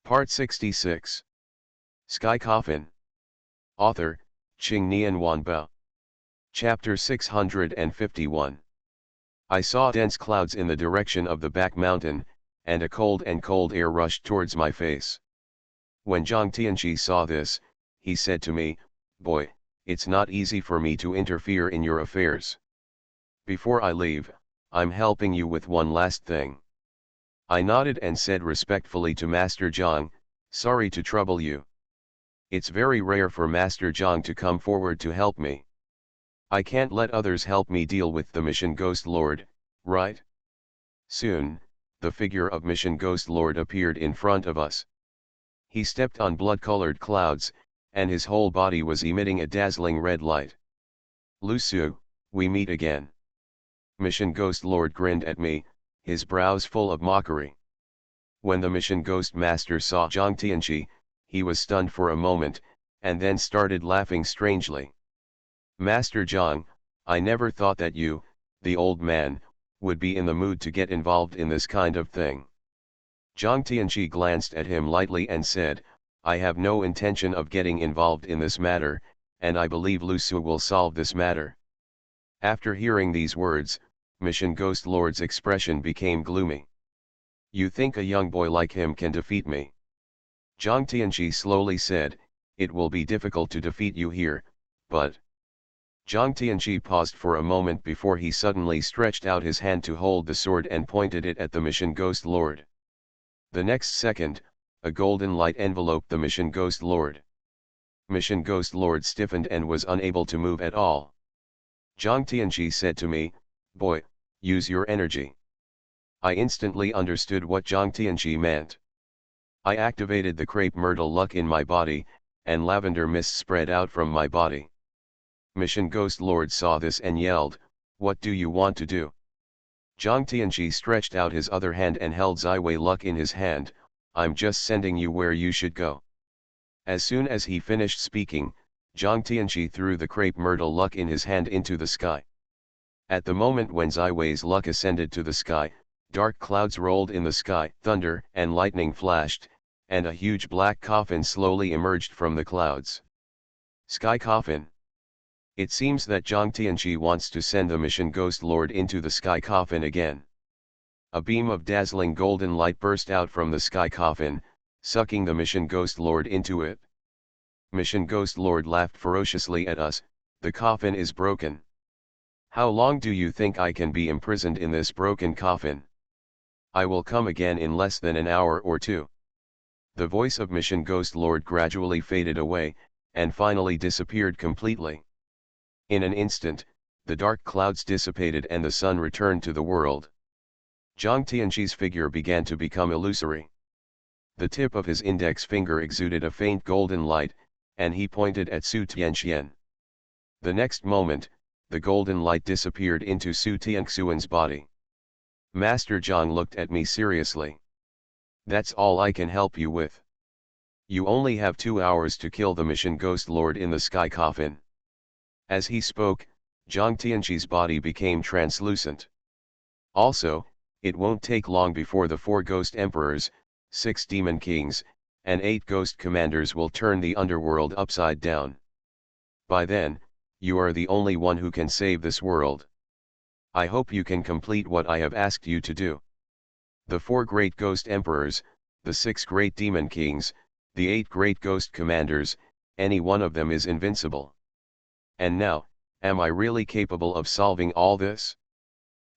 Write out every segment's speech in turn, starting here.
Part 66. Sky Coffin. Author, Qing Nian Wanbao. Chapter 651. I saw dense clouds in the direction of the back mountain, and a cold air rushed towards my face. When Zhang Tianqi saw this, he said to me, "Boy, it's not easy for me to interfere in your affairs. Before I leave, I'm helping you with one last thing." I nodded and said respectfully to Master Zhang, "Sorry to trouble you. It's very rare for Master Zhang to come forward to help me. I can't let others help me deal with the Mission Ghost Lord, right?" Soon, the figure of Mission Ghost Lord appeared in front of us. He stepped on blood-colored clouds, and his whole body was emitting a dazzling red light. "Lu Su, we meet again." Mission Ghost Lord grinned at me, his brows full of mockery. When the Mission Ghost Master saw Zhang Tianqi, he was stunned for a moment, and then started laughing strangely. "Master Zhang, I never thought that you, the old man, would be in the mood to get involved in this kind of thing." Zhang Tianqi glanced at him lightly and said, "I have no intention of getting involved in this matter, and I believe Lu Su will solve this matter." After hearing these words, Mission Ghost Lord's expression became gloomy. "You think a young boy like him can defeat me?" Zhang Tianqi slowly said, "It will be difficult to defeat you here, but..." Zhang Tianqi paused for a moment before he suddenly stretched out his hand to hold the sword and pointed it at the Mission Ghost Lord. The next second, a golden light enveloped the Mission Ghost Lord. Mission Ghost Lord stiffened and was unable to move at all. Zhang Tianqi said to me, "Boy, use your energy." I instantly understood what Zhang Tianqi meant. I activated the crepe myrtle luck in my body, and lavender mist spread out from my body. Mission Ghost Lord saw this and yelled, "What do you want to do?" Zhang Tianqi stretched out his other hand and held Ziwei luck in his hand. "I'm just sending you where you should go." As soon as he finished speaking, Zhang Tianqi threw the crepe myrtle luck in his hand into the sky. At the moment when Ziwei's luck ascended to the sky, dark clouds rolled in the sky, thunder and lightning flashed, and a huge black coffin slowly emerged from the clouds. Sky Coffin. It seems that Zhang Tianqi wants to send the Mission Ghost Lord into the Sky Coffin again. A beam of dazzling golden light burst out from the Sky Coffin, sucking the Mission Ghost Lord into it. Mission Ghost Lord laughed ferociously at us. "The coffin is broken. How long do you think I can be imprisoned in this broken coffin? I will come again in less than an hour or two." The voice of Mission Ghost Lord gradually faded away, and finally disappeared completely. In an instant, the dark clouds dissipated and the sun returned to the world. Zhang Tianqi's figure began to become illusory. The tip of his index finger exuded a faint golden light, and he pointed at Su Tianxian. The next moment, the golden light disappeared into Su Tianxian's body. Master Zhang looked at me seriously. "That's all I can help you with. You only have 2 hours to kill the Mission Ghost Lord in the Sky Coffin." As he spoke, Zhang Tianqi's body became translucent. "Also, it won't take long before the 4 Ghost Emperors, 6 Demon Kings, and 8 Ghost Commanders will turn the underworld upside down. By then, you are the only one who can save this world. I hope you can complete what I have asked you to do. The 4 Great Ghost Emperors, the 6 Great Demon Kings, the 8 Great Ghost Commanders, any one of them is invincible. And now, am I really capable of solving all this?"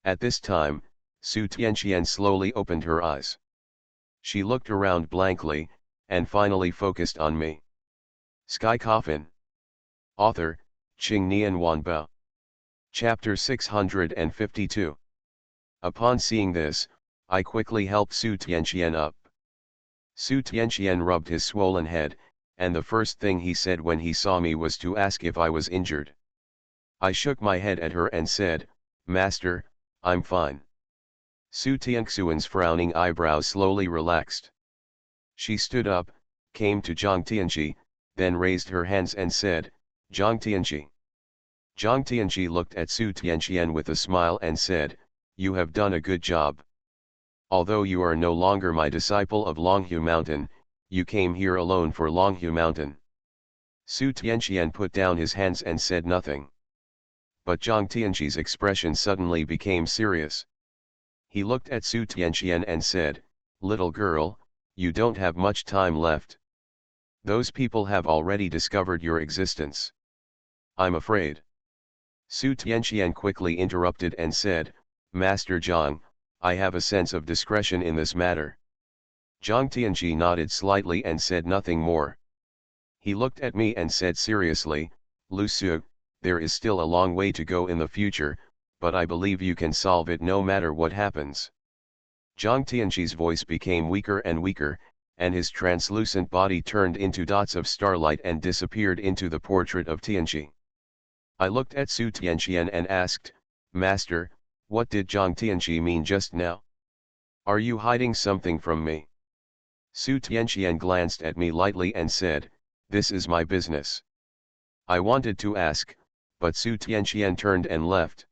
At this time, Su Tianxian slowly opened her eyes. She looked around blankly, and finally focused on me. Sky Coffin. Author, Qing Nian Wanbao. Chapter 652. Upon seeing this, I quickly helped Su Tianxian up. Su Tianxian rubbed his swollen head, and the first thing he said when he saw me was to ask if I was injured. I shook my head at her and said, "Master, I'm fine." Su Tianxian's frowning eyebrows slowly relaxed. She stood up, came to Zhang Tianqi, then raised her hands and said, "Zhang Tianqi." Zhang Tianqi looked at Su Tianxian with a smile and said, "You have done a good job. Although you are no longer my disciple of Longhu Mountain, You came here alone for Longhu Mountain. Su Tianqian put down his hands and said nothing. But Zhang Tianqi's expression suddenly became serious. He looked at Su Tianqian and said, "Little girl, you don't have much time left. Those people have already discovered your existence. I'm afraid." Su Tianqian quickly interrupted and said, "Master Zhang, I have a sense of discretion in this matter." Zhang Tianqi nodded slightly and said nothing more. He looked at me and said seriously, "Lu Su, there is still a long way to go in the future, but I believe you can solve it no matter what happens." Zhang Tianqi's voice became weaker and weaker, and his translucent body turned into dots of starlight and disappeared into the portrait of Tianqi. I looked at Su Tianqian and asked, "Master, what did Zhang Tianqi mean just now? Are you hiding something from me?" Su Tianqian glanced at me lightly and said, "This is my business." I wanted to ask, but Su Tianqian turned and left.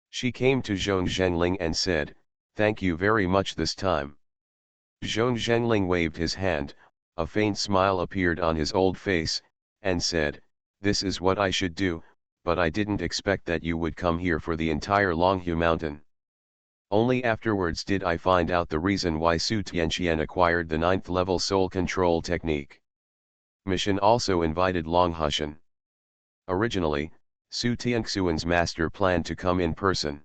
She came to Zhong Zhengling and said, "Thank you very much this time." Zhong Zhengling waved his hand, a faint smile appeared on his old face, and said, "This is what I should do, but I didn't expect that you would come here for the entire Longhu Mountain." Only afterwards did I find out the reason why Su Tianqian acquired the 9th level soul control technique. Mission also invited Long Hushan. Originally, Su Tianxuan's master planned to come in person.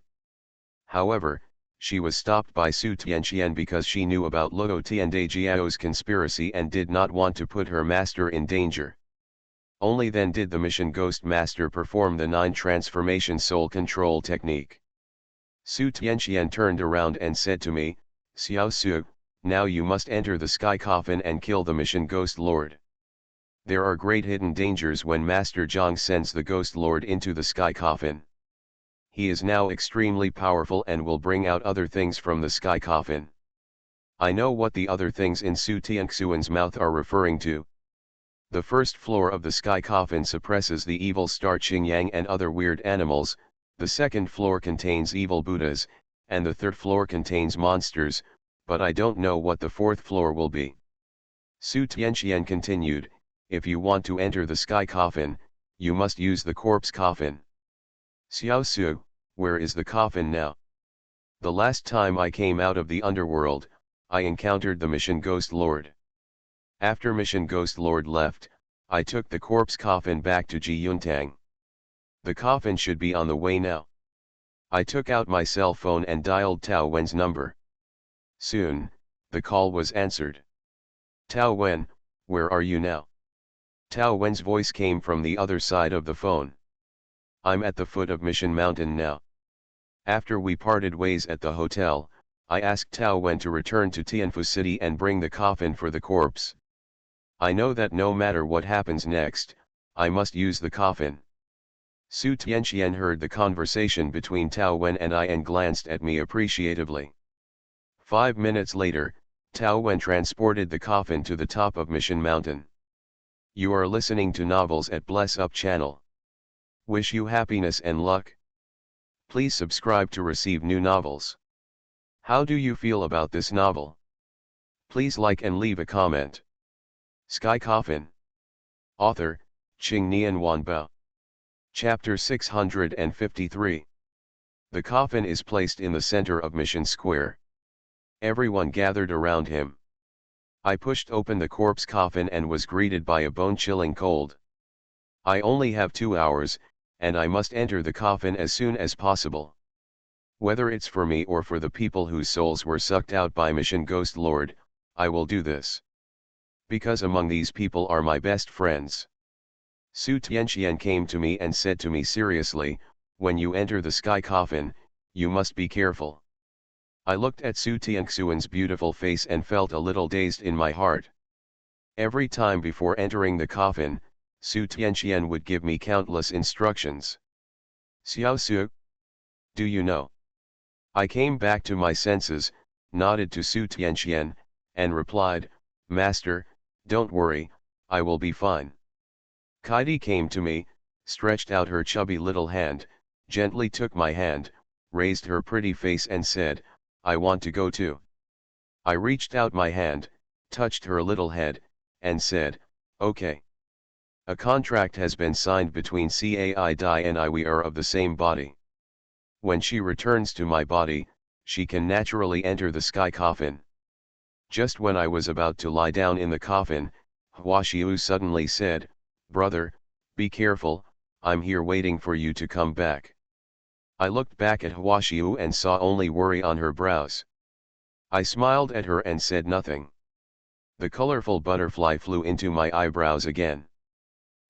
However, she was stopped by Su Tianqian because she knew about Luo Tiandajiao's conspiracy and did not want to put her master in danger. Only then did the mission Ghost Master perform the 9 transformation soul control technique. Su Tianqian turned around and said to me, "Xiao Su, now you must enter the sky coffin and kill the mission Ghost Lord. There are great hidden dangers when Master Zhang sends the Ghost Lord into the sky coffin. He is now extremely powerful and will bring out other things from the sky coffin." I know what the other things in Su Tianxuan's mouth are referring to. The first floor of the sky coffin suppresses the evil star Qingyang and other weird animals, the second floor contains evil Buddhas, and the third floor contains monsters, but I don't know what the fourth floor will be. Su Tianqian continued, "If you want to enter the sky coffin, you must use the corpse coffin." "Xiao Su, where is the coffin now? The last time I came out of the underworld, I encountered the Mission Ghost Lord. After Mission Ghost Lord left, I took the corpse coffin back to Ji Yuntang. The coffin should be on the way now." I took out my cell phone and dialed Tao Wen's number. Soon, the call was answered. "Tao Wen, where are you now?" Tao Wen's voice came from the other side of the phone. "I'm at the foot of Mission Mountain now." After we parted ways at the hotel, I asked Tao Wen to return to Tianfu City and bring the coffin for the corpse. I know that no matter what happens next, I must use the coffin. Su Tianqian heard the conversation between Tao Wen and I and glanced at me appreciatively. 5 minutes later, Tao Wen transported the coffin to the top of Mission Mountain. You are listening to Novels at Bless Up channel. Wish you happiness and luck. Please subscribe to receive new novels. How do you feel about this novel? Please like and leave a comment. Sky Coffin. Author, Qing Nian Wanbao. Chapter 653. The coffin is placed in the center of Mission Square. Everyone gathered around him. I pushed open the corpse coffin and was greeted by a bone-chilling cold. I only have 2 hours, and I must enter the coffin as soon as possible. Whether it's for me or for the people whose souls were sucked out by Mission Ghost Lord, I will do this. Because among these people are my best friends. Su Tianqian came to me and said to me seriously, "When you enter the sky coffin, you must be careful." I looked at Su Tianxuan's beautiful face and felt a little dazed in my heart. Every time before entering the coffin, Su Tianqian would give me countless instructions. "Xiao Su, do you know?" I came back to my senses, nodded to Su Tianqian, and replied, "Master, don't worry, I will be fine." Kaidi came to me, stretched out her chubby little hand, gently took my hand, raised her pretty face and said, "I want to go too." I reached out my hand, touched her little head, and said, "Okay. A contract has been signed between Cai Dai and I. We are of the same body. When she returns to my body, she can naturally enter the sky coffin." Just when I was about to lie down in the coffin, Huashiu suddenly said, "Brother, be careful, I'm here waiting for you to come back." I looked back at Huashiu and saw only worry on her brows. I smiled at her and said nothing. The colorful butterfly flew into my eyebrows again.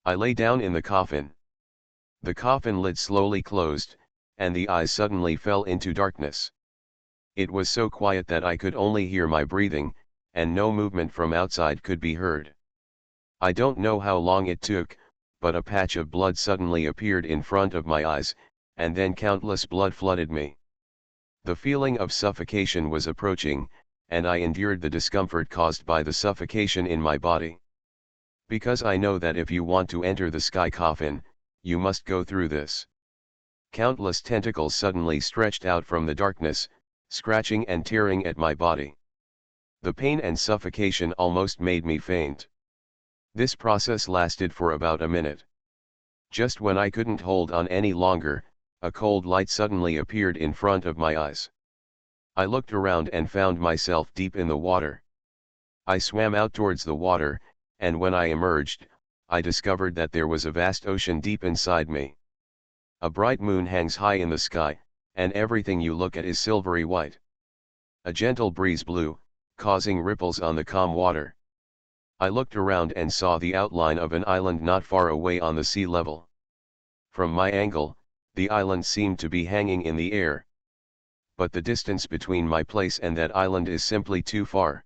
I lay down in the coffin. The coffin lid slowly closed, and the eyes suddenly fell into darkness. It was so quiet that I could only hear my breathing, and no movement from outside could be heard. I don't know how long it took, but a patch of blood suddenly appeared in front of my eyes, and then countless blood flooded me. The feeling of suffocation was approaching, and I endured the discomfort caused by the suffocation in my body. Because I know that if you want to enter the sky coffin, you must go through this. Countless tentacles suddenly stretched out from the darkness, scratching and tearing at my body. The pain and suffocation almost made me faint. This process lasted for about a minute. Just when I couldn't hold on any longer, a cold light suddenly appeared in front of my eyes. I looked around and found myself deep in the water. I swam out towards the water, and when I emerged, I discovered that there was a vast ocean deep inside me. A bright moon hangs high in the sky, and everything you look at is silvery white. A gentle breeze blew, causing ripples on the calm water. I looked around and saw the outline of an island not far away on the sea level. From my angle, the island seemed to be hanging in the air. But the distance between my place and that island is simply too far.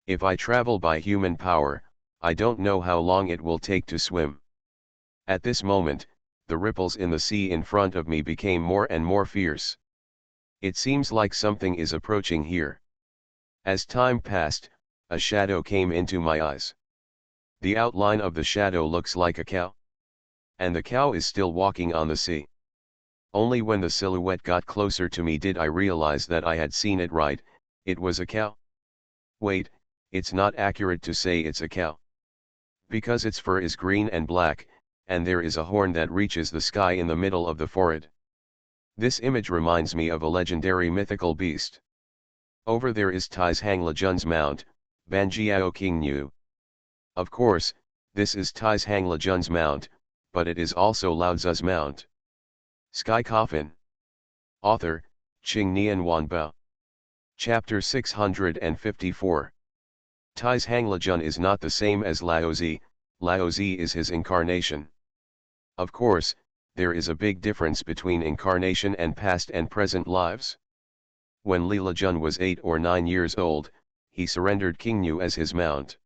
If I travel by human power, I don't know how long it will take to swim. At this moment, the ripples in the sea in front of me became more and more fierce. It seems like something is approaching here. As time passed, a shadow came into my eyes. The outline of the shadow looks like a cow. And the cow is still walking on the sea. Only when the silhouette got closer to me did I realize that I had seen it right. It was a cow. Wait, it's not accurate to say it's a cow. Because its fur is green and black, and there is a horn that reaches the sky in the middle of the forehead. This image reminds me of a legendary mythical beast. Over there is Tai's Hanglajun's mount, Banjiao Kingnu. Of course, this is Tai's Hanglajun's mount, but it is also Lao Tzu's mount. Sky Coffin. Author, Qing Nian Wanbao. Chapter 654. Tai's Hanglajun is not the same as Laozi. Laozi is his incarnation. Of course, there is a big difference between incarnation and past and present lives. When Lilajun was 8 or 9 years old, he surrendered Kingnu as his mount.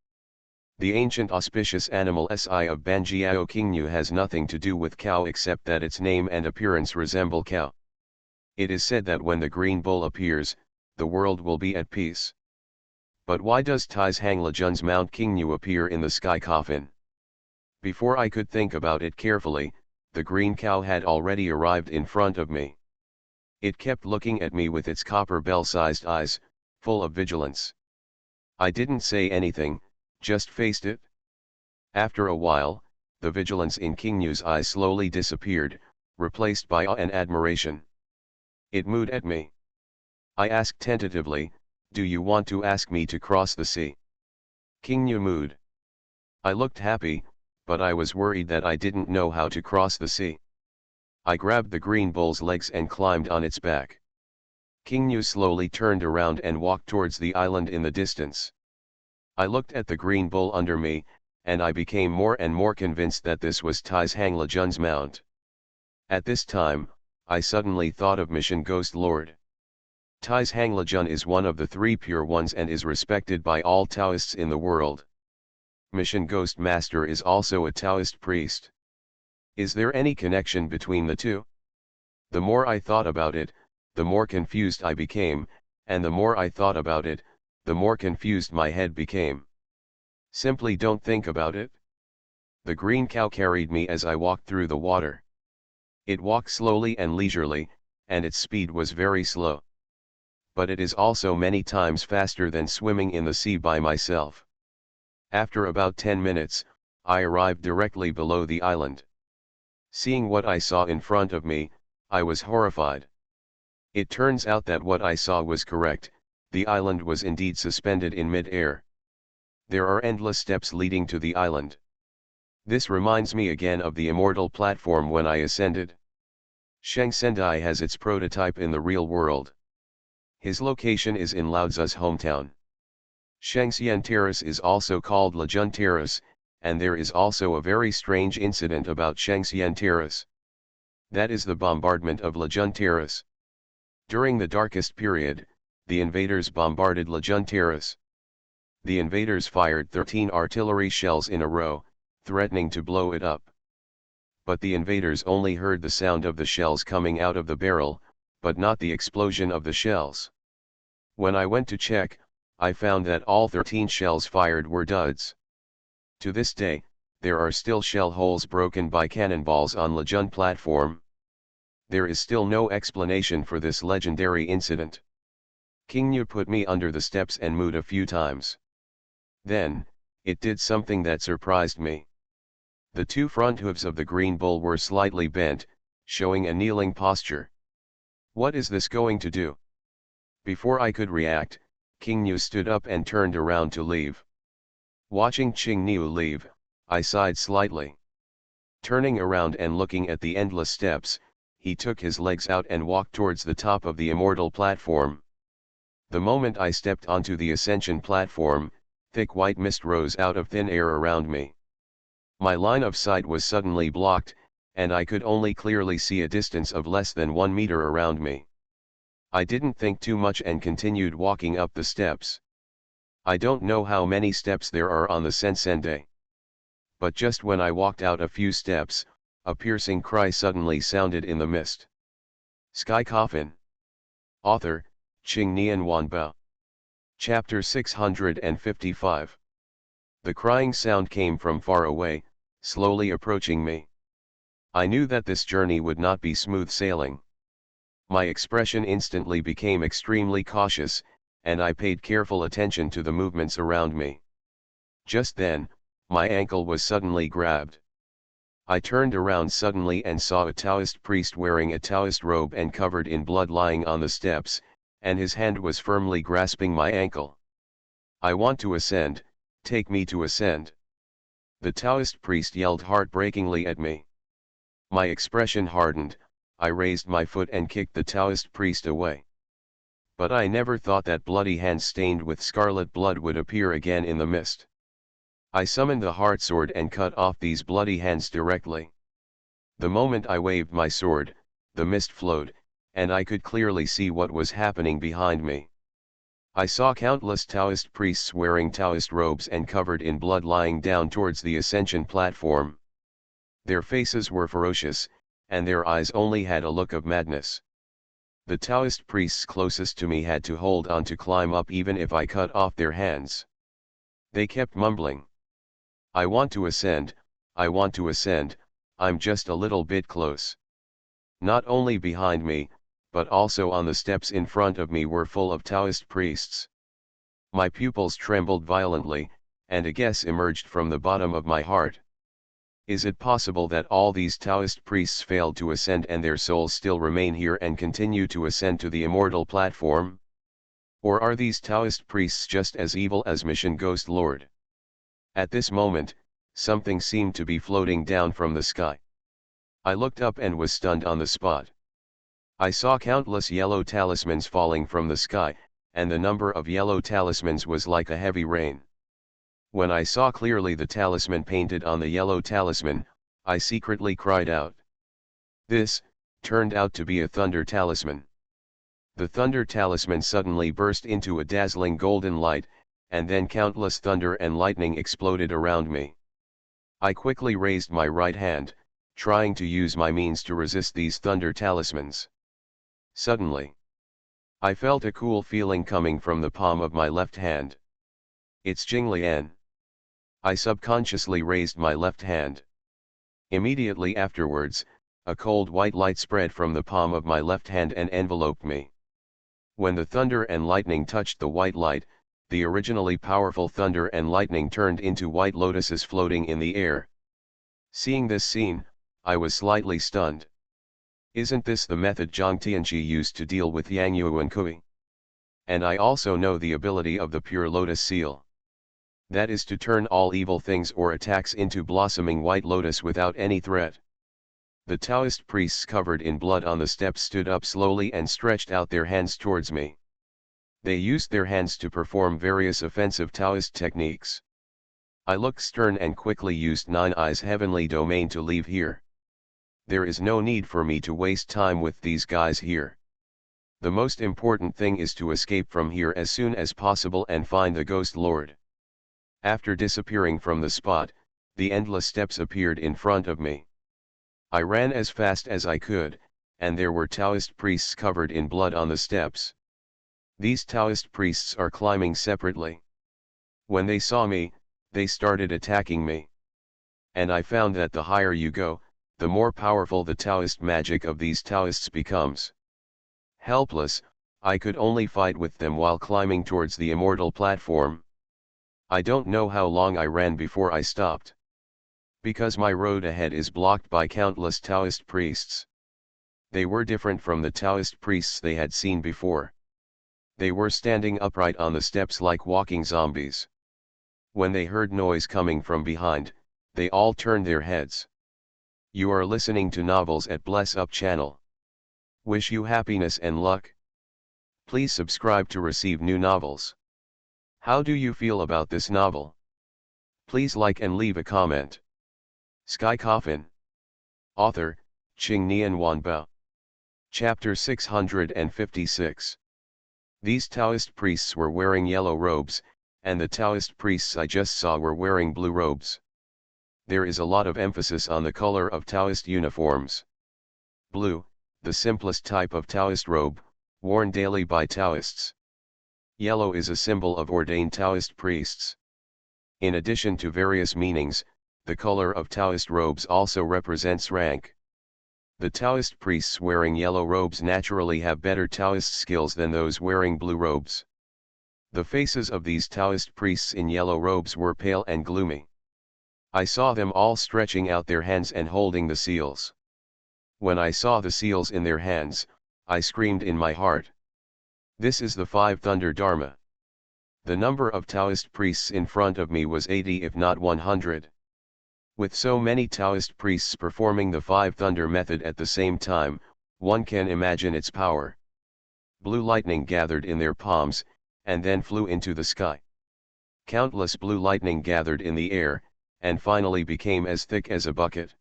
The ancient auspicious animal Si of Banjiao Kingnu has nothing to do with cow except that its name and appearance resemble cow. It is said that when the green bull appears, the world will be at peace. But why does Tai's Hanglajun's mount Kingnu appear in the sky coffin? Before I could think about it carefully, the green cow had already arrived in front of me. It kept looking at me with its copper bell-sized eyes, full of vigilance. I didn't say anything, just faced it. After a while, the vigilance in Kingnu's eyes slowly disappeared, replaced by awe and admiration. It mooed at me. I asked tentatively, "Do you want to ask me to cross the sea?" Kingnu mooed. I looked happy, but I was worried that I didn't know how to cross the sea. I grabbed the green bull's legs and climbed on its back. Kingnu slowly turned around and walked towards the island in the distance. I looked at the green bull under me, and I became more and more convinced that this was Tai's Hanglajun's mount. At this time, I suddenly thought of Mission Ghost Lord. Tai's Hanglajun is one of the 3 pure ones and is respected by all Taoists in the world. Mission Ghost Master is also a Taoist priest. Is there any connection between the two? The more I thought about it, the more confused I became, and the more I thought about it, the more confused my head became. Simply don't think about it. The green cow carried me as I walked through the water. It walked slowly and leisurely, and its speed was very slow. but it is also many times faster than swimming in the sea by myself. After about 10 minutes, I arrived directly below the island. Seeing what I saw in front of me, I was horrified. It turns out that what I saw was correct, the island was indeed suspended in mid-air. There are endless steps leading to the island. This reminds me again of the immortal platform when I ascended. Sheng Sendai has its prototype in the real world. His location is in Lao Tzu's hometown. Shangxian Terrace is also called Lejun Terrace, and there is also a very strange incident about Shangxian Terrace. That is the bombardment of Lejun Terrace. During the darkest period, the invaders bombarded Lejun Terrace. The invaders fired 13 artillery shells in a row, threatening to blow it up. But the invaders only heard the sound of the shells coming out of the barrel, but not the explosion of the shells. When I went to check, I found that all 13 shells fired were duds. To this day, there are still shell holes broken by cannonballs on Lejun platform. There is still no explanation for this legendary incident. King Yu put me under the steps and moved a few times. Then, it did something that surprised me. The two front hooves of the green bull were slightly bent, showing a kneeling posture. What is this going to do? Before I could react, King Yu stood up and turned around to leave. Watching Qing Niu leave, I sighed slightly. Turning around and looking at the endless steps, he took his legs out and walked towards the top of the immortal platform. The moment I stepped onto the ascension platform, thick white mist rose out of thin air around me. My line of sight was suddenly blocked, and I could only clearly see a distance of less than 1 meter around me. I didn't think too much and continued walking up the steps. I don't know how many steps there are on the Sensendai. But just when I walked out a few steps, a piercing cry suddenly sounded in the mist. Sky Coffin. Author, Qing Nian Wanbao. Chapter 655. The crying sound came from far away, slowly approaching me. I knew that this journey would not be smooth sailing. My expression instantly became extremely cautious, and I paid careful attention to the movements around me. Just then, my ankle was suddenly grabbed. I turned around suddenly and saw a Taoist priest wearing a Taoist robe and covered in blood lying on the steps, and his hand was firmly grasping my ankle. "I want to ascend, take me to ascend." The Taoist priest yelled heartbreakingly at me. My expression hardened, I raised my foot and kicked the Taoist priest away. But I never thought that bloody hands stained with scarlet blood would appear again in the mist. I summoned the heart sword and cut off these bloody hands directly. The moment I waved my sword, the mist flowed, and I could clearly see what was happening behind me. I saw countless Taoist priests wearing Taoist robes and covered in blood lying down towards the ascension platform. Their faces were ferocious, and their eyes only had a look of madness. The Taoist priests closest to me had to hold on to climb up even if I cut off their hands. They kept mumbling, "I want to ascend, I want to ascend, I'm just a little bit close." Not only behind me, but also on the steps in front of me were full of Taoist priests. My pupils trembled violently, and a guess emerged from the bottom of my heart. Is it possible that all these Taoist priests failed to ascend and their souls still remain here and continue to ascend to the immortal platform? Or are these Taoist priests just as evil as Mission Ghost Lord? At this moment, something seemed to be floating down from the sky. I looked up and was stunned on the spot. I saw countless yellow talismans falling from the sky, and the number of yellow talismans was like a heavy rain. When I saw clearly the talisman painted on the yellow talisman, I secretly cried out. This turned out to be a thunder talisman. The thunder talisman suddenly burst into a dazzling golden light, and then countless thunder and lightning exploded around me. I quickly raised my right hand, trying to use my means to resist these thunder talismans. Suddenly, I felt a cool feeling coming from the palm of my left hand. It's Jinglian. I subconsciously raised my left hand. Immediately afterwards, a cold white light spread from the palm of my left hand and enveloped me. When the thunder and lightning touched the white light, the originally powerful thunder and lightning turned into white lotuses floating in the air. Seeing this scene, I was slightly stunned. Isn't this the method Zhang Tianqi used to deal with Yang Yuan Kui? And I also know the ability of the pure lotus seal. That is to turn all evil things or attacks into blossoming white lotus without any threat. The Taoist priests covered in blood on the steps stood up slowly and stretched out their hands towards me. They used their hands to perform various offensive Taoist techniques. I looked stern and quickly used Nine Eyes' heavenly domain to leave here. There is no need for me to waste time with these guys here. The most important thing is to escape from here as soon as possible and find the Ghost Lord. After disappearing from the spot, the endless steps appeared in front of me. I ran as fast as I could, and there were Taoist priests covered in blood on the steps. These Taoist priests are climbing separately. When they saw me, they started attacking me. And I found that the higher you go, the more powerful the Taoist magic of these Taoists becomes. Helpless, I could only fight with them while climbing towards the immortal platform. I don't know how long I ran before I stopped. Because my road ahead is blocked by countless Taoist priests. They were different from the Taoist priests they had seen before. They were standing upright on the steps like walking zombies. When they heard noise coming from behind, they all turned their heads. You are listening to Novels at Bless Up channel. Wish you happiness and luck. Please subscribe to receive new novels. How do you feel about this novel? Please like and leave a comment. Sky Coffin. Author, Qing Nian Wanbao. Chapter 656. These Taoist priests were wearing yellow robes, and the Taoist priests I just saw were wearing blue robes. There is a lot of emphasis on the color of Taoist uniforms. Blue, the simplest type of Taoist robe, worn daily by Taoists. Yellow is a symbol of ordained Taoist priests. In addition to various meanings, the color of Taoist robes also represents rank. The Taoist priests wearing yellow robes naturally have better Taoist skills than those wearing blue robes. The faces of these Taoist priests in yellow robes were pale and gloomy. I saw them all stretching out their hands and holding the seals. When I saw the seals in their hands, I screamed in my heart. This is the Five Thunder Dharma. The number of Taoist priests in front of me was 80 if not 100. With so many Taoist priests performing the Five Thunder method at the same time, one can imagine its power. Blue lightning gathered in their palms, and then flew into the sky. Countless blue lightning gathered in the air, and finally became as thick as a bucket.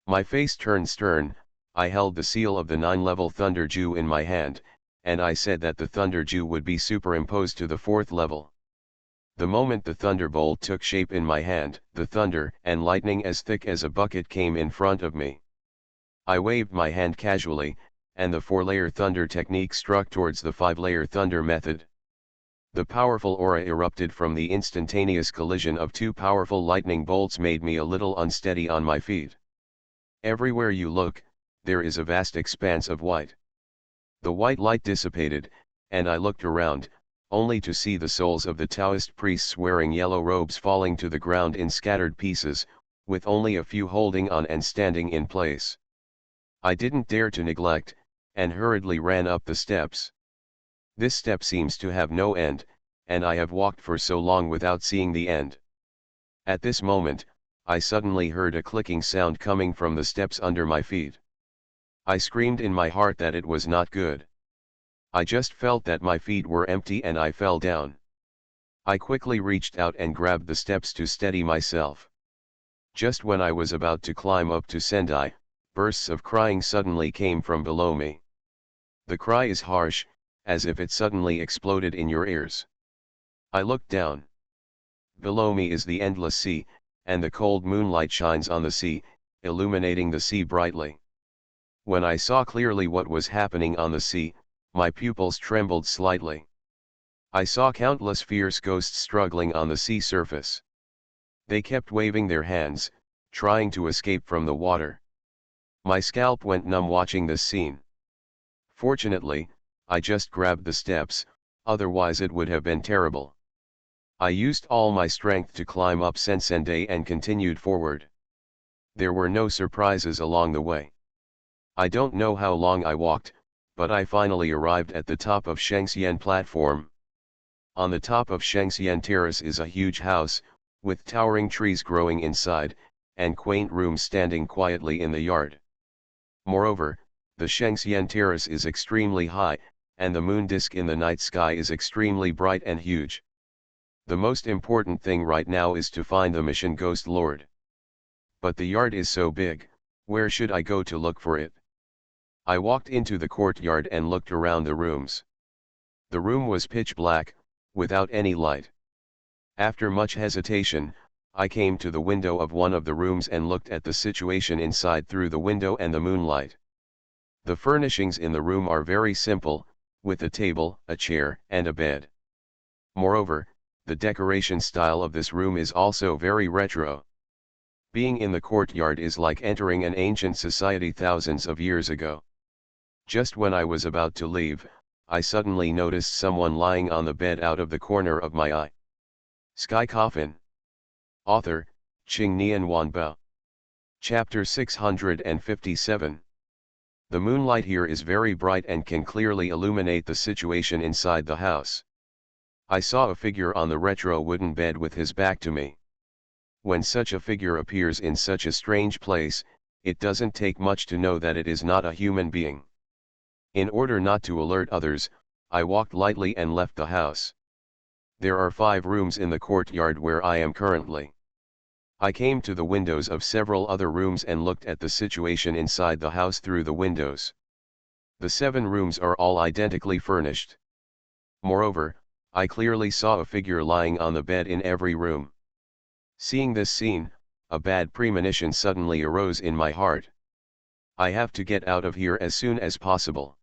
My face turned stern, I held the seal of the 9-level Thunder Jew in my hand, and I said that the Thunder Jew would be superimposed to the 4th level. The moment the thunderbolt took shape in my hand, the thunder and lightning as thick as a bucket came in front of me. I waved my hand casually, and the 4-layer thunder technique struck towards the 5-layer thunder method. The powerful aura erupted from the instantaneous collision of 2 powerful lightning bolts made me a little unsteady on my feet. Everywhere you look, there is a vast expanse of white. The white light dissipated, and I looked around, only to see the souls of the Taoist priests wearing yellow robes falling to the ground in scattered pieces, with only a few holding on and standing in place. I didn't dare to neglect, and hurriedly ran up the steps. This step seems to have no end, and I have walked for so long without seeing the end. At this moment, I suddenly heard a clicking sound coming from the steps under my feet. I screamed in my heart that it was not good. I just felt that my feet were empty and I fell down. I quickly reached out and grabbed the steps to steady myself. Just when I was about to climb up to Sendai, bursts of crying suddenly came from below me. The cry is harsh, as if it suddenly exploded in your ears. I looked down. Below me is the endless sea, and the cold moonlight shines on the sea, illuminating the sea brightly. When I saw clearly what was happening on the sea, my pupils trembled slightly. I saw countless fierce ghosts struggling on the sea surface. They kept waving their hands, trying to escape from the water. My scalp went numb watching this scene. Fortunately, I just grabbed the steps, otherwise it would have been terrible. I used all my strength to climb up Sensende and continued forward. There were no surprises along the way. I don't know how long I walked, but I finally arrived at the top of Shengxian platform. On the top of Shengxian Terrace is a huge house, with towering trees growing inside, and quaint rooms standing quietly in the yard. Moreover, the Shengxian Terrace is extremely high, and the moon disk in the night sky is extremely bright and huge. The most important thing right now is to find the mission Ghost Lord. But the yard is so big, where should I go to look for it? I walked into the courtyard and looked around the rooms. The room was pitch black, without any light. After much hesitation, I came to the window of one of the rooms and looked at the situation inside through the window and the moonlight. The furnishings in the room are very simple, with a table, a chair, and a bed. Moreover, the decoration style of this room is also very retro. Being in the courtyard is like entering an ancient society thousands of years ago. Just when I was about to leave, I suddenly noticed someone lying on the bed out of the corner of my eye. Sky Coffin. Author, Qing Nian Wanbao. Chapter 657. The moonlight here is very bright and can clearly illuminate the situation inside the house. I saw a figure on the retro wooden bed with his back to me. When such a figure appears in such a strange place, it doesn't take much to know that it is not a human being. In order not to alert others, I walked lightly and left the house. There are 5 rooms in the courtyard where I am currently. I came to the windows of several other rooms and looked at the situation inside the house through the windows. The 7 rooms are all identically furnished. Moreover, I clearly saw a figure lying on the bed in every room. Seeing this scene, a bad premonition suddenly arose in my heart. I have to get out of here as soon as possible.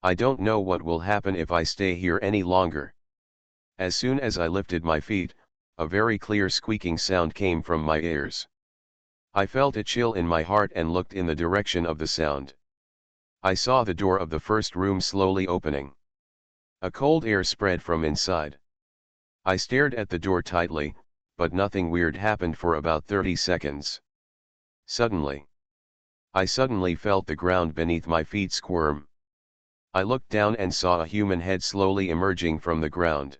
I don't know what will happen if I stay here any longer. As soon as I lifted my feet, a very clear squeaking sound came from my ears. I felt a chill in my heart and looked in the direction of the sound. I saw the door of the first room slowly opening. A cold air spread from inside. I stared at the door tightly, but nothing weird happened for about 30 seconds. I suddenly felt the ground beneath my feet squirm. I looked down and saw a human head slowly emerging from the ground.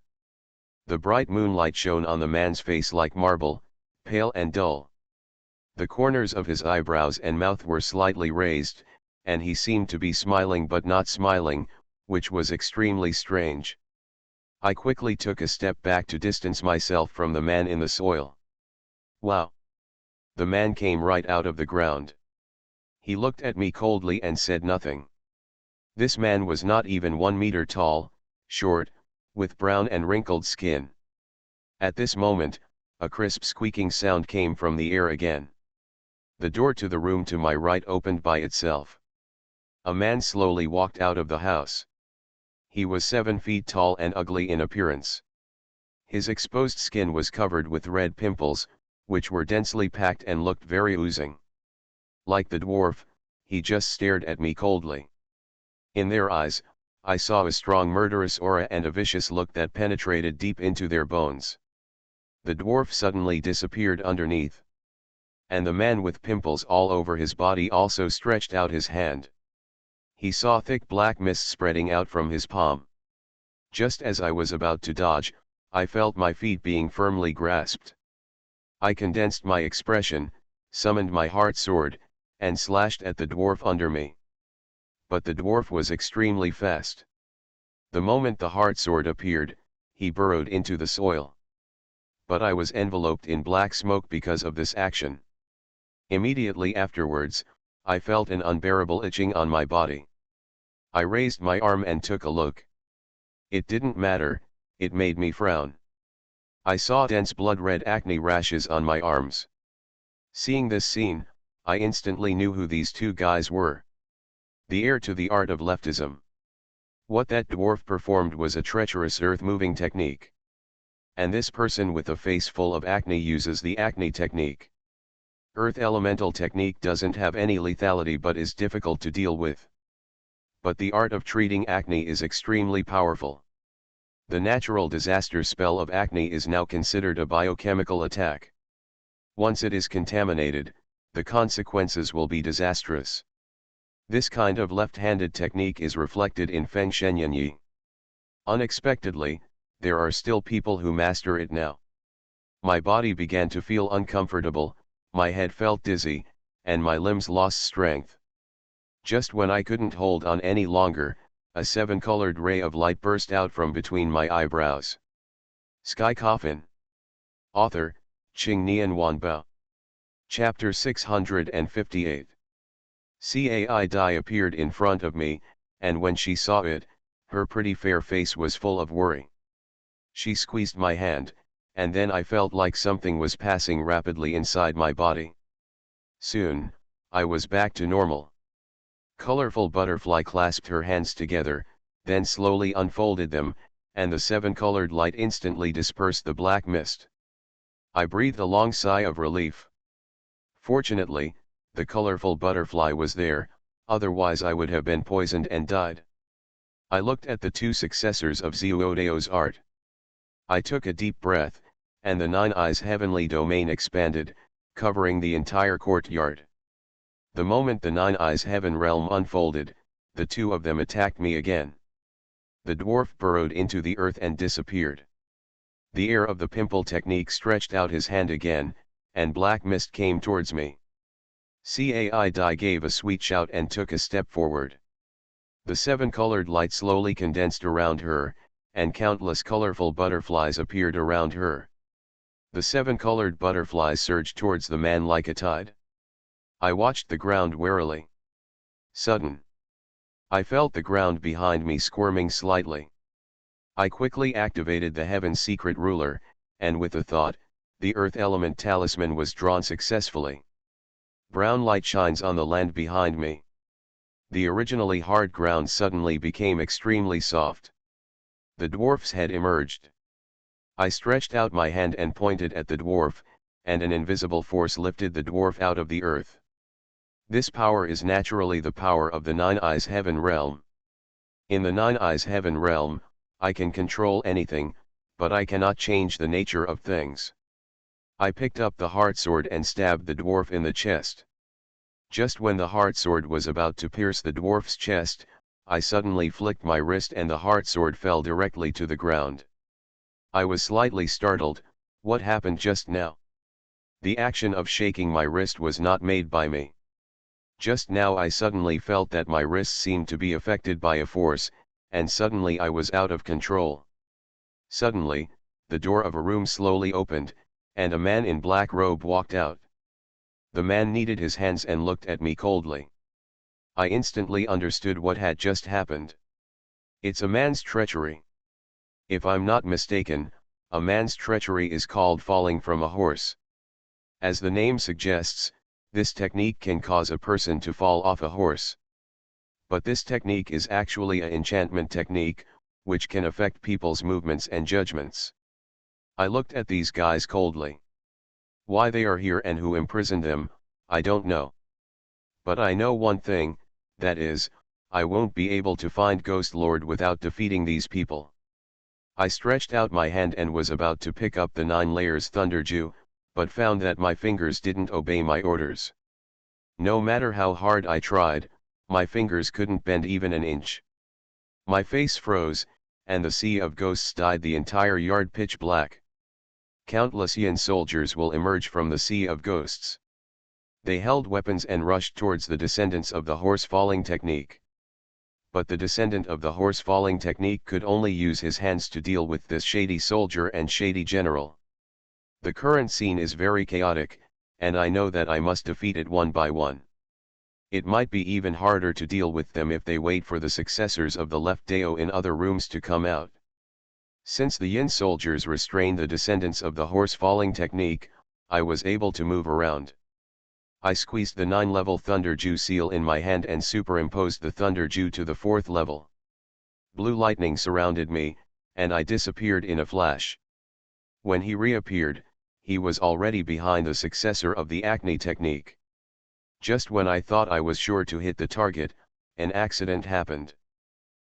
The bright moonlight shone on the man's face like marble, pale and dull. The corners of his eyebrows and mouth were slightly raised, and he seemed to be smiling but not smiling, which was extremely strange. I quickly took a step back to distance myself from the man in the soil. Wow! The man came right out of the ground. He looked at me coldly and said nothing. This man was not even 1 meter tall, short, with brown and wrinkled skin. At this moment, a crisp squeaking sound came from the air again. The door to the room to my right opened by itself. A man slowly walked out of the house. He was 7 feet tall and ugly in appearance. His exposed skin was covered with red pimples, which were densely packed and looked very oozing. Like the dwarf, he just stared at me coldly. In their eyes, I saw a strong murderous aura and a vicious look that penetrated deep into their bones. The dwarf suddenly disappeared underneath. And the man with pimples all over his body also stretched out his hand. He saw thick black mist spreading out from his palm. Just as I was about to dodge, I felt my feet being firmly grasped. I condensed my expression, summoned my heart sword, and slashed at the dwarf under me. But the dwarf was extremely fast. The moment the heart sword appeared, he burrowed into the soil. But I was enveloped in black smoke because of this action. Immediately afterwards, I felt an unbearable itching on my body. I raised my arm and took a look. It didn't matter, it made me frown. I saw dense blood-red acne rashes on my arms. Seeing this scene, I instantly knew who these 2 guys were. The heir to the art of leftism. What that dwarf performed was a treacherous earth-moving technique. And this person with a face full of acne uses the acne technique. Earth elemental technique doesn't have any lethality but is difficult to deal with. But the art of treating acne is extremely powerful. The natural disaster spell of acne is now considered a biochemical attack. Once it is contaminated, the consequences will be disastrous. This kind of left-handed technique is reflected in Feng Shenyan. Unexpectedly, there are still people who master it now. My body began to feel uncomfortable, my head felt dizzy, and my limbs lost strength. Just when I couldn't hold on any longer, a seven-colored ray of light burst out from between my eyebrows. Sky Coffin. Author, Qing Nian Wanbao. Chapter 658. Cai Dai appeared in front of me, and when she saw it, her pretty fair face was full of worry. She squeezed my hand, and then I felt like something was passing rapidly inside my body. Soon, I was back to normal. Colorful Butterfly clasped her hands together, then slowly unfolded them, and the seven-colored light instantly dispersed the black mist. I breathed a long sigh of relief. Fortunately, the colorful butterfly was there, otherwise I would have been poisoned and died. I looked at the two successors of Xiuodeo's art. I took a deep breath, and the Nine Eyes heavenly domain expanded, covering the entire courtyard. The moment the Nine Eyes heaven realm unfolded, the two of them attacked me again. The dwarf burrowed into the earth and disappeared. The heir of the pimple technique stretched out his hand again, and black mist came towards me. Cai Dai gave a sweet shout and took a step forward. The seven-colored light slowly condensed around her, and countless colorful butterflies appeared around her. The seven-colored butterflies surged towards the man like a tide. I watched the ground warily. Sudden. I felt the ground behind me squirming slightly. I quickly activated the Heaven's secret ruler, and with a thought, the earth element talisman was drawn successfully. Brown light shines on the land behind me. The originally hard ground suddenly became extremely soft. The dwarf's head emerged. I stretched out my hand and pointed at the dwarf, and an invisible force lifted the dwarf out of the earth. This power is naturally the power of the Nine Eyes Heaven realm. In the Nine Eyes Heaven realm, I can control anything, but I cannot change the nature of things. I picked up the heart sword and stabbed the dwarf in the chest. Just when the heart sword was about to pierce the dwarf's chest, I suddenly flicked my wrist and the heart sword fell directly to the ground. I was slightly startled. What happened just now? The action of shaking my wrist was not made by me. Just now I suddenly felt that my wrist seemed to be affected by a force, and suddenly I was out of control. Suddenly, the door of a room slowly opened, and a man in black robe walked out. The man kneaded his hands and looked at me coldly. I instantly understood what had just happened. It's a man's treachery. If I'm not mistaken, a man's treachery is called falling from a horse. As the name suggests, this technique can cause a person to fall off a horse. But this technique is actually an enchantment technique, which can affect people's movements and judgments. I looked at these guys coldly. Why they are here and who imprisoned them, I don't know. But I know one thing, that is, I won't be able to find Ghost Lord without defeating these people. I stretched out my hand and was about to pick up the 9 layers Thunderdew, but found that my fingers didn't obey my orders. No matter how hard I tried, my fingers couldn't bend even an inch. My face froze, and the sea of ghosts dyed the entire yard pitch black. Countless Yin soldiers will emerge from the sea of ghosts. They held weapons and rushed towards the descendants of the horse falling technique. But the descendant of the horse falling technique could only use his hands to deal with this shady soldier and shady general. The current scene is very chaotic, and I know that I must defeat it one by one. It might be even harder to deal with them if they wait for the successors of the left Dao in other rooms to come out. Since the Yin soldiers restrained the descendants of the horse falling technique, I was able to move around. I squeezed the 9-level Thunderdew seal in my hand and superimposed the Thunderdew to the 4th level. Blue lightning surrounded me, and I disappeared in a flash. When he reappeared, he was already behind the successor of the acne technique. Just when I thought I was sure to hit the target, an accident happened.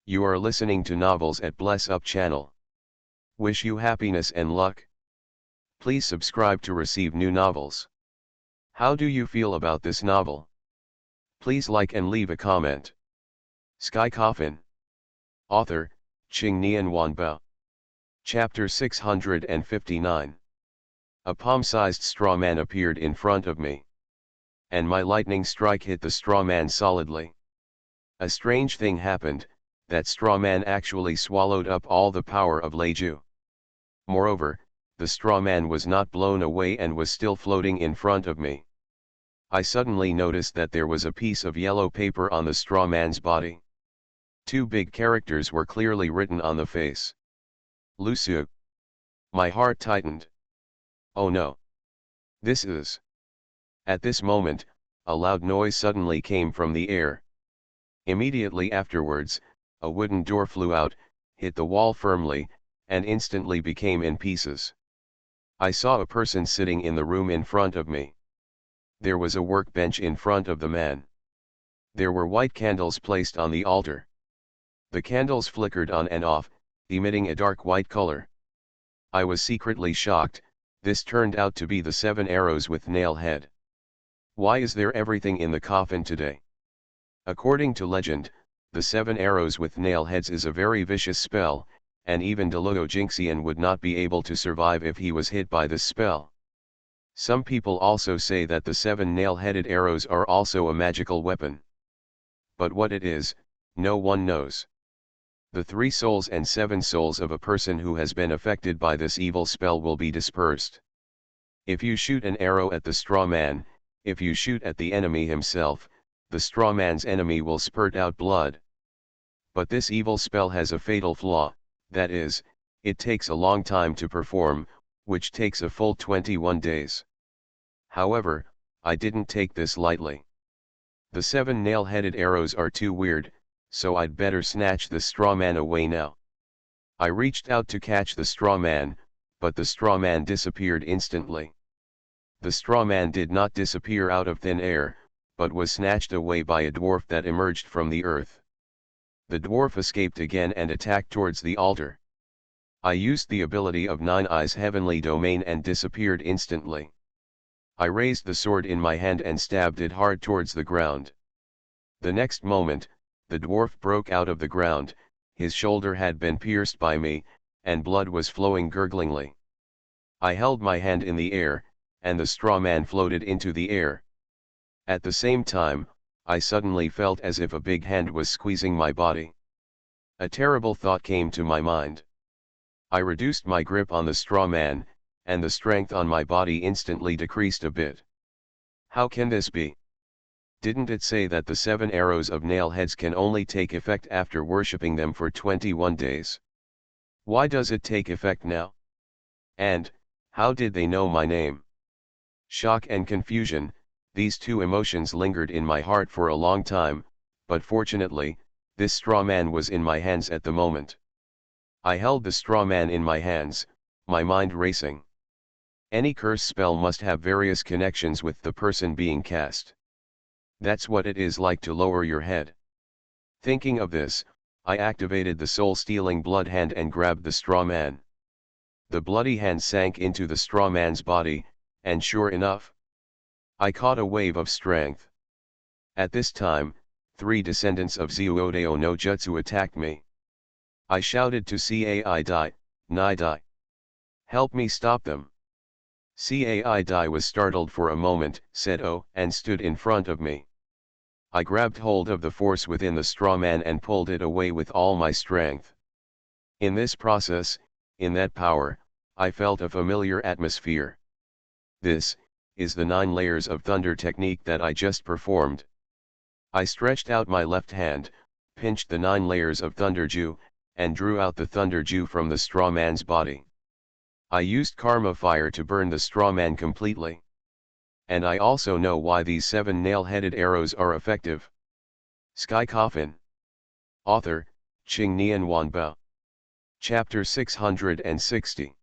You are listening to Novels at Bless Up channel. Wish you happiness and luck. Please subscribe to receive new novels. How do you feel about this novel? Please like and leave a comment. Sky Coffin. Author, Ching Nian Wanbao. Chapter 659. A palm-sized straw man appeared in front of me. And my lightning strike hit the straw man solidly. A strange thing happened, that straw man actually swallowed up all the power of Leiju. Moreover, the straw man was not blown away and was still floating in front of me. I suddenly noticed that there was a piece of yellow paper on the straw man's body. Two big characters were clearly written on the face. Lusu. My heart tightened. Oh no. This is. At this moment, a loud noise suddenly came from the air. Immediately afterwards, a wooden door flew out, hit the wall firmly, and instantly became in pieces. I saw a person sitting in the room in front of me. There was a workbench in front of the man. There were white candles placed on the altar. The candles flickered on and off, emitting a dark white color. I was secretly shocked. This turned out to be the 7 arrows with nail head. Why is there everything in the coffin today? According to legend, the 7 arrows with nail heads is a very vicious spell, and even Deluo Jinxian would not be able to survive if he was hit by this spell. Some people also say that the 7 nail-headed arrows are also a magical weapon. But what it is, no one knows. The 3 souls and 7 souls of a person who has been affected by this evil spell will be dispersed. If you shoot an arrow at the straw man, if you shoot at the enemy himself, the straw man's enemy will spurt out blood. But this evil spell has a fatal flaw, that is, it takes a long time to perform, which takes a full 21 days. However, I didn't take this lightly. The 7 nail-headed arrows are too weird, so I'd better snatch the straw man away now. I reached out to catch the straw man, but the straw man disappeared instantly. The straw man did not disappear out of thin air, but was snatched away by a dwarf that emerged from the earth. The dwarf escaped again and attacked towards the altar. I used the ability of 9 Eyes Heavenly Domain and disappeared instantly. I raised the sword in my hand and stabbed it hard towards the ground. The next moment, the dwarf broke out of the ground, his shoulder had been pierced by me, and blood was flowing gurglingly. I held my hand in the air, and the straw man floated into the air. At the same time, I suddenly felt as if a big hand was squeezing my body. A terrible thought came to my mind. I reduced my grip on the straw man, and the strength on my body instantly decreased a bit. How can this be? Didn't it say that the 7 arrows of nail heads can only take effect after worshipping them for 21 days? Why does it take effect now? And, how did they know my name? Shock and confusion, these 2 emotions lingered in my heart for a long time, but fortunately, this straw man was in my hands at the moment. I held the straw man in my hands, my mind racing. Any curse spell must have various connections with the person being cast. That's what it is like to lower your head. Thinking of this, I activated the soul-stealing blood hand and grabbed the straw man. The bloody hand sank into the straw man's body, and sure enough, I caught a wave of strength. At this time, 3 descendants of Zyuodeo no Jutsu attacked me. I shouted to Cai Dai, Nai Dai. Help me stop them. Cai Dai was startled for a moment, said oh, and stood in front of me. I grabbed hold of the force within the straw man and pulled it away with all my strength. In this process, in that power, I felt a familiar atmosphere. This is the 9 layers of thunder technique that I just performed. I stretched out my left hand, pinched the 9 layers of thunder dew, and drew out the thunder dew from the straw man's body. I used karma fire to burn the straw man completely. And I also know why these 7 nail-headed arrows are effective. Sky Coffin. Author, Ching Nian Wanbao. Chapter 660.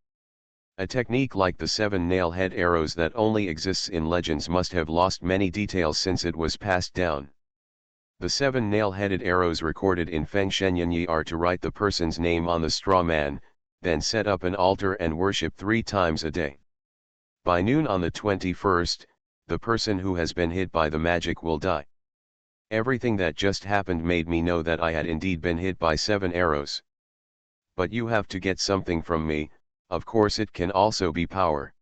A technique like the 7 nail-head arrows that only exists in legends must have lost many details since it was passed down. The 7 nail-headed arrows recorded in Feng Shenyanyi are to write the person's name on the straw man, then set up an altar and worship 3 times a day. By noon on the 21st, the person who has been hit by the magic will die. Everything that just happened made me know that I had indeed been hit by 7 arrows. But you have to get something from me, of course it can also be power.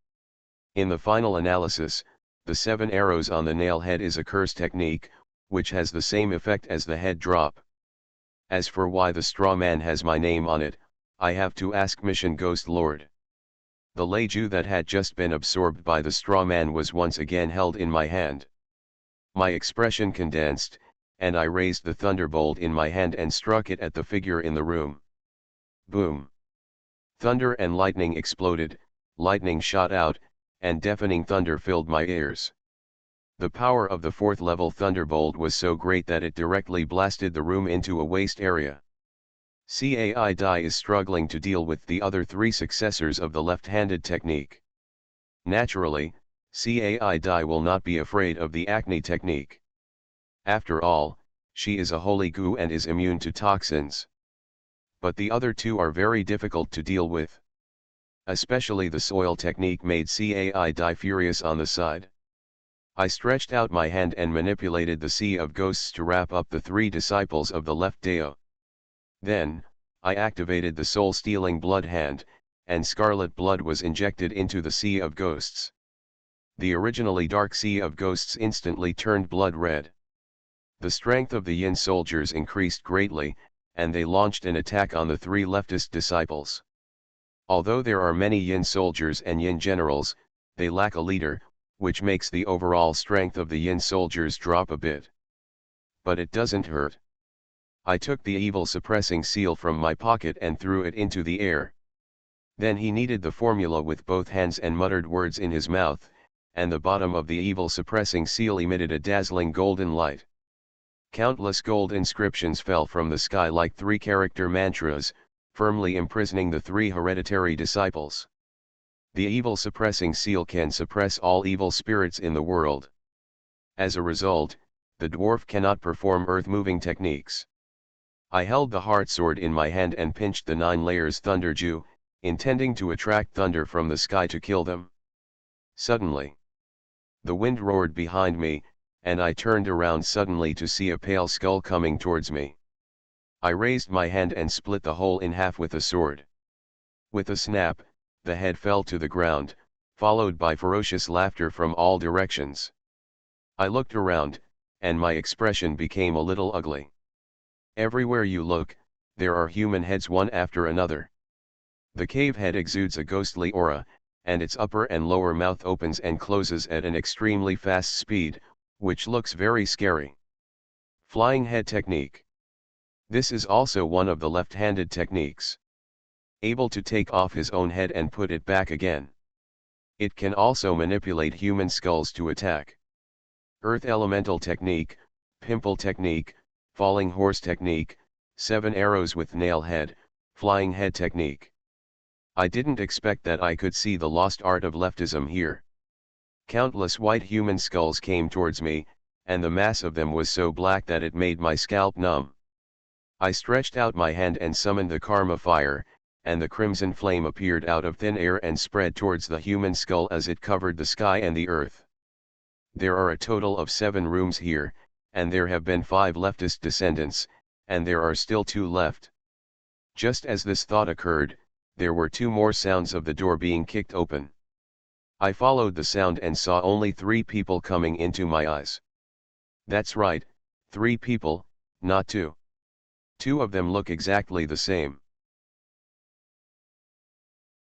In the final analysis, the 7 arrows on the nail head is a curse technique, which has the same effect as the head drop. As for why the straw man has my name on it, I have to ask Mission Ghost Lord. The Leju that had just been absorbed by the straw man was once again held in my hand. My expression condensed, and I raised the thunderbolt in my hand and struck it at the figure in the room. Boom! Thunder and lightning exploded, lightning shot out, and deafening thunder filled my ears. The power of the 4th level thunderbolt was so great that it directly blasted the room into a waste area. Cai Dai is struggling to deal with the other 3 successors of the left-handed technique. Naturally, Cai Dai will not be afraid of the acne technique. After all, she is a holy gu and is immune to toxins. But the other 2 are very difficult to deal with. Especially the soil technique made Cai Dai furious on the side. I stretched out my hand and manipulated the Sea of Ghosts to wrap up the 3 disciples of the left Dao. Then, I activated the soul-stealing blood hand, and scarlet blood was injected into the Sea of Ghosts. The originally dark Sea of Ghosts instantly turned blood red. The strength of the Yin soldiers increased greatly, and they launched an attack on the 3 leftist disciples. Although there are many Yin soldiers and Yin generals, they lack a leader, which makes the overall strength of the Yin soldiers drop a bit. But it doesn't hurt. I took the evil suppressing seal from my pocket and threw it into the air. Then he kneaded the formula with both hands and muttered words in his mouth, and the bottom of the evil suppressing seal emitted a dazzling golden light. Countless gold inscriptions fell from the sky like 3-character mantras, firmly imprisoning the 3 hereditary disciples. The evil suppressing seal can suppress all evil spirits in the world. As a result, the dwarf cannot perform earth-moving techniques. I held the heart sword in my hand and pinched the 9 layers thunder dew, intending to attract thunder from the sky to kill them. Suddenly, the wind roared behind me, and I turned around suddenly to see a pale skull coming towards me. I raised my hand and split the hole in half with the sword. With a snap, the head fell to the ground, followed by ferocious laughter from all directions. I looked around, and my expression became a little ugly. Everywhere you look, there are human heads one after another. The cave head exudes a ghostly aura, and its upper and lower mouth opens and closes at an extremely fast speed, which looks very scary. Flying head technique. This is also one of the left-handed techniques. Able to take off his own head and put it back again. It can also manipulate human skulls to attack. Earth elemental technique, pimple technique, falling horse technique, 7 arrows with nail head, flying head technique. I didn't expect that I could see the lost art of leftism here. Countless white human skulls came towards me, and the mass of them was so black that it made my scalp numb. I stretched out my hand and summoned the karma fire, and the crimson flame appeared out of thin air and spread towards the human skull as it covered the sky and the earth. There are a total of 7 rooms here, and there have been 5 leftist descendants, and there are still 2 left. Just as this thought occurred, there were 2 more sounds of the door being kicked open. I followed the sound and saw only 3 people coming into my eyes. That's right, 3 people, not 2. 2 of them look exactly the same.